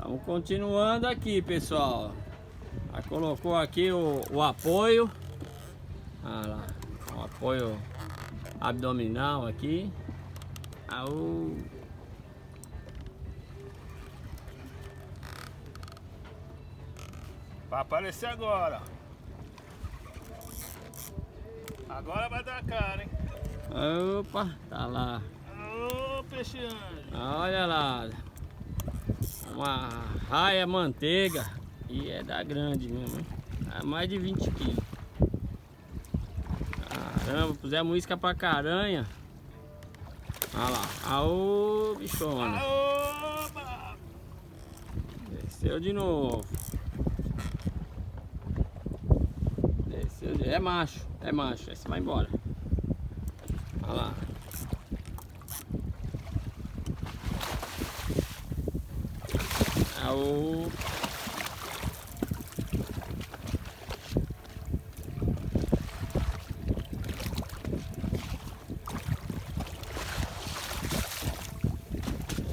Vamos continuando aqui, pessoal. Já colocou aqui o apoio. Olha lá, o apoio abdominal aqui. Vai aparecer agora. Agora vai dar cara, hein? Opa, tá lá. Ô, peixe anjo. Olha lá. Uma raia manteiga. E é da grande mesmo, hein? É mais de 20 quilos. Caramba, pusemos isca pra caranha. Olha lá. Aô, bichona. Oba! Desceu de novo. Desceu de... É macho. Esse vai embora. Olha lá. Aô.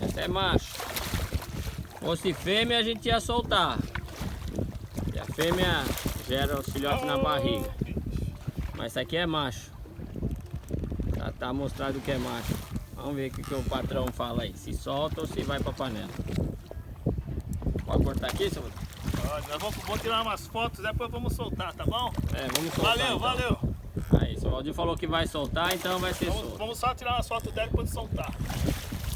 Esse é macho. Se fosse fêmea a gente ia soltar. E a fêmea gera os filhotes na barriga. Mas esse aqui é macho. Já tá mostrado que é macho. Vamos ver o que o patrão fala aí. Se solta ou se vai pra panela. Pode cortar aqui, seu? Nós vamos tirar umas fotos, depois vamos soltar, tá bom? É, vamos soltar. Valeu, então. valeu. Aí, o Valdir falou que vai soltar, então vai ser solto. Vamos só tirar umas fotos dela e depois soltar.